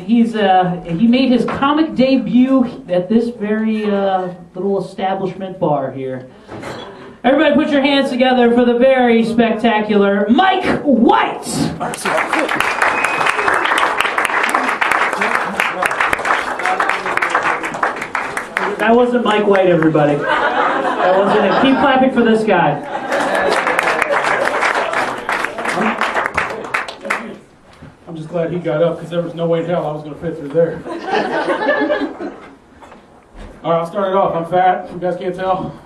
he made his comic debut at this very little establishment bar here. Everybody put your hands together for the very spectacular Mike White! That wasn't Mike White, everybody. That wasn't it. Keep clapping for this guy. I'm just glad he got up because there was no way in hell I was going to fit through there. All right, I'll start it off. I'm fat. You guys can't tell.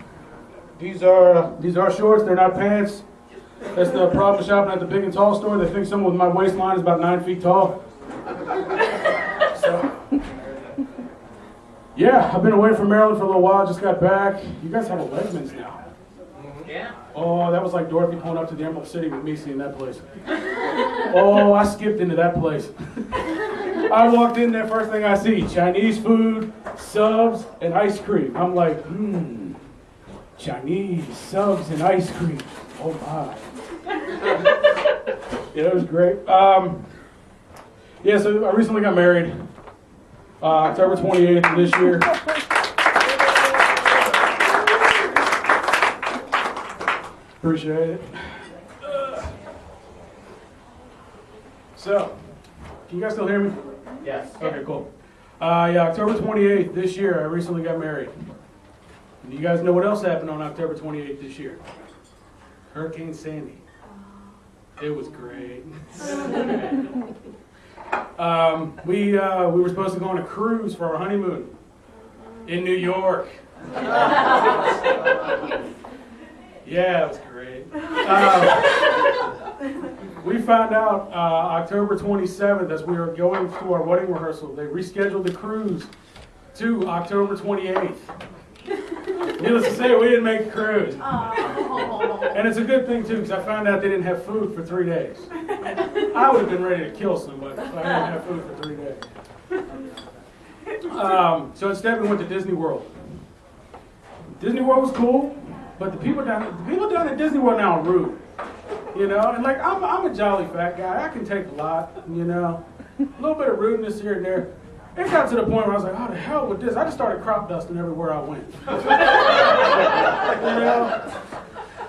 These are shorts. They're not pants. That's the problem with shopping at the big and tall store. They think someone with my waistline is about 9 feet tall. So, yeah, I've been away from Maryland for a little while. Just got back. You guys have a Wegmans now. Yeah. Oh, that was like Dorothy pulling up to the Emerald City with me seeing that place. Oh, I skipped into that place. I walked in there, first thing I see, Chinese food, subs, and ice cream. I'm like, Chinese, subs, and ice cream. Oh my. Yeah, it was great. Yeah, so I recently got married. October 28th of this year. Appreciate it. So, can you guys still hear me? Yes. Okay, cool. Yeah, October 28th this year, I recently got married. And you guys know what else happened on October 28th this year? Hurricane Sandy. It was great. We were supposed to go on a cruise for our honeymoon in New York. Yeah, it was great. We found out October 27th as we were going to our wedding rehearsal. They rescheduled the cruise to October 28th. Needless to say, we didn't make the cruise. And it's a good thing, too, because I found out they didn't have food for 3 days. I would have been ready to kill somebody if I didn't have food for 3 days. So instead, we went to Disney World. Disney World was cool, but the people down at Disney World now are rude. You know, and like, I'm a jolly fat guy. I can take a lot, you know. A little bit of rudeness here and there. It got to the point where I was like, oh, the hell with this. I just started crop dusting everywhere I went. You know?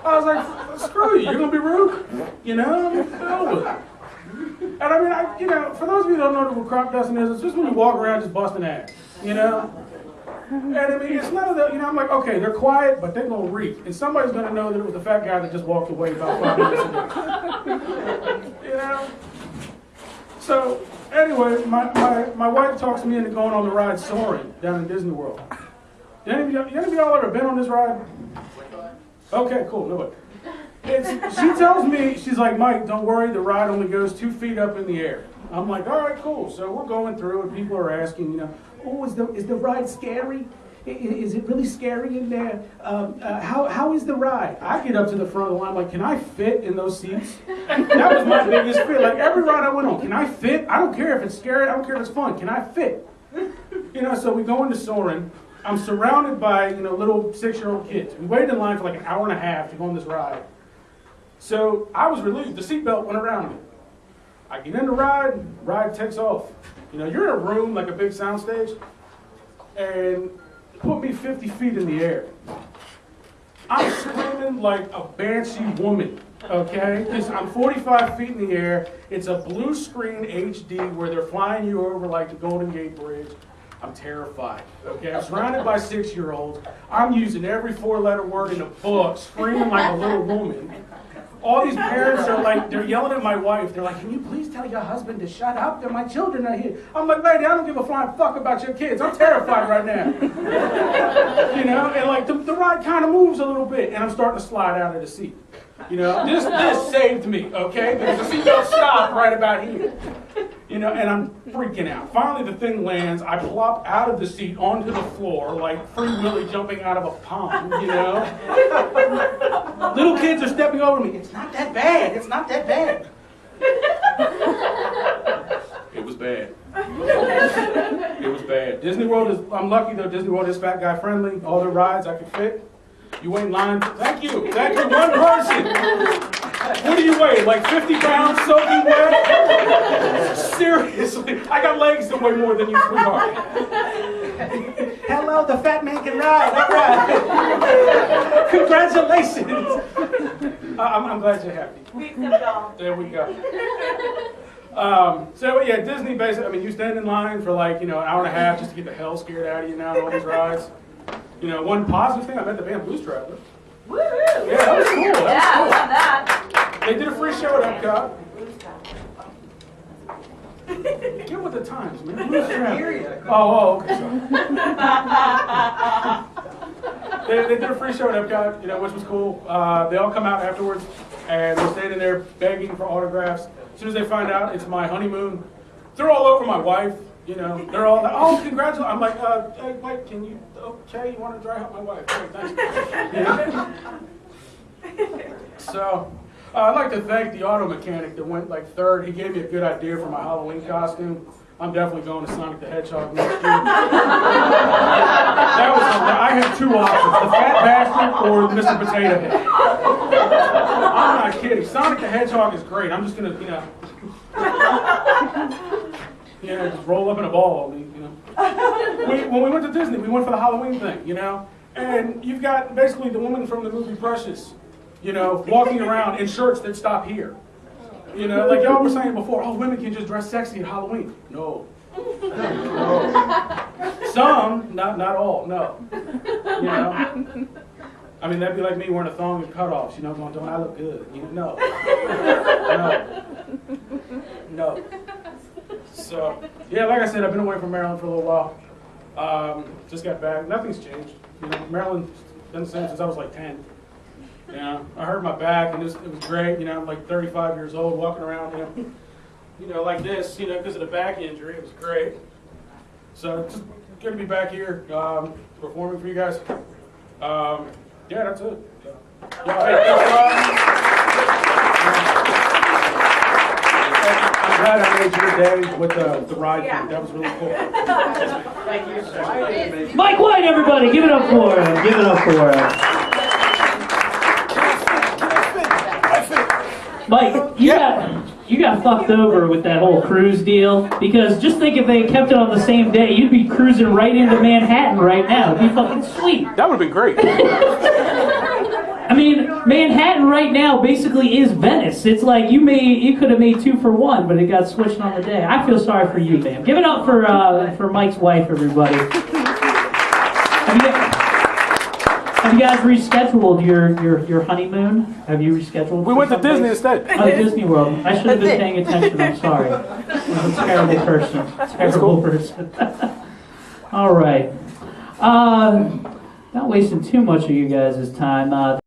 I was like, screw you. You're going to be rude? You know? Hell with it. And I mean, you know, for those of you who don't know what crop dusting is, it's just when you walk around just busting ass. You know? And I mean, it's none of the, you know, I'm like, okay, they're quiet, but they're going to reek. And somebody's going to know that it was the fat guy that just walked away about 5 minutes ago. You know? So, anyway, my wife talks me into going on the ride Soaring down in Disney World. Any of y'all ever been on this ride? Okay, cool, nobody. She tells me, she's like, Mike, don't worry, the ride only goes 2 feet up in the air. I'm like, all right, cool. So we're going through and people are asking, you know, oh, is the ride scary? Is it really scary in there? How is the ride? I get up to the front of the line, like, can I fit in those seats? That was my biggest fear. Like, every ride I went on, can I fit? I don't care if it's scary. I don't care if it's fun. Can I fit? You know, so we go into Soaring. I'm surrounded by, you know, little 6-year-old kids. We waited in line for like an hour and a half to go on this ride. So I was relieved. The seatbelt went around me. I get in the ride takes off. You know, you're in a room like a big soundstage, and put me 50 feet in the air. I'm screaming like a banshee woman, okay? I'm 45 feet in the air. It's a blue screen HD where they're flying you over like the Golden Gate Bridge. I'm terrified, okay? I'm surrounded by 6-year-olds. I'm using every 4-letter word in the book, screaming like a little woman. All these parents are like, they're yelling at my wife. They're like, can you please tell your husband to shut up? My children are here. I'm like, lady, I don't give a flying fuck about your kids. I'm terrified right now. You know, and like the ride kind of moves a little bit, and I'm starting to slide out of the seat. You know, this saved me, okay? Because the seatbelt stopped right about here. You know, and I'm freaking out. Finally, the thing lands. I plop out of the seat onto the floor like Free Willy jumping out of a pond, you know? Little kids are stepping over me. It's not that bad. It's not that bad. It was bad. It was bad. Disney World is, I'm lucky though, Disney World is fat guy friendly. All the rides I could fit. You wait in line. Thank you. Thank you, one person. What do you weigh? Like 50 pounds soaking wet? Seriously, I got legs that weigh more than you, sweetheart. Hello, the fat man can ride. All right. Congratulations. I'm glad you're happy. There we go. So yeah, Disney basically, I mean, you stand in line for like, an hour and a half just to get the hell scared out of you now on all these rides. One positive thing, I met the band Blues Traveler. Woo-hoo! Yeah, that was cool. I love that. They did a free show at Epcot. Get with the times, man. Blues Traveler. Oh, okay. They did a free show at Epcot, which was cool. They all come out afterwards, and we're standing there begging for autographs. As soon as they find out it's my honeymoon, they're all over my wife. They're all like, "Oh, congratulations!" I'm like, "Hey, Mike, you want to dry out my wife?" Hey, thanks. So, I'd like to thank the auto mechanic that went like third. He gave me a good idea for my Halloween costume. I'm definitely going to Sonic the Hedgehog next year. I had two options: the Fat Bastard or Mr. Potato Head. I'm not kidding. Sonic the Hedgehog is great. I'm just gonna, just roll up in a ball. When we went to Disney, we went for the Halloween thing, and you've got basically the woman from the movie Precious, walking around in shirts that stop here. Like y'all were saying before, oh, women can just dress sexy at Halloween. No. Some, not all, no. I mean, that'd be like me wearing a thong and cutoffs, going, don't I look good? No. No. So, yeah, like I said, I've been away from Maryland for a little while. Just got back. Nothing's changed. Maryland's been the same since I was like 10. I hurt my back, and it was great. I'm like 35 years old, walking around, like this, because of the back injury. It was great. So just good to be back here, performing for you guys. Yeah, that's it. I'm glad I made your day with the ride thing. That was really cool. Thank you. Mike White, everybody, give it up for him. Give it up for him. Mike, you got fucked over with that whole cruise deal, because just think if they kept it on the same day, you'd be cruising right into Manhattan right now. It'd be fucking sweet. That would have been great. I mean, Manhattan right now basically is Venice. It's like you could have made 2 for 1, but it got switched on the day. I feel sorry for you, man. Give it up for Mike's wife, everybody. Have you guys rescheduled your honeymoon? Have you rescheduled? We went to Disney instead. Oh, Disney World. I should have been paying attention. I'm sorry. I'm a terrible person. Terrible person. All right. Not wasting too much of you guys' time.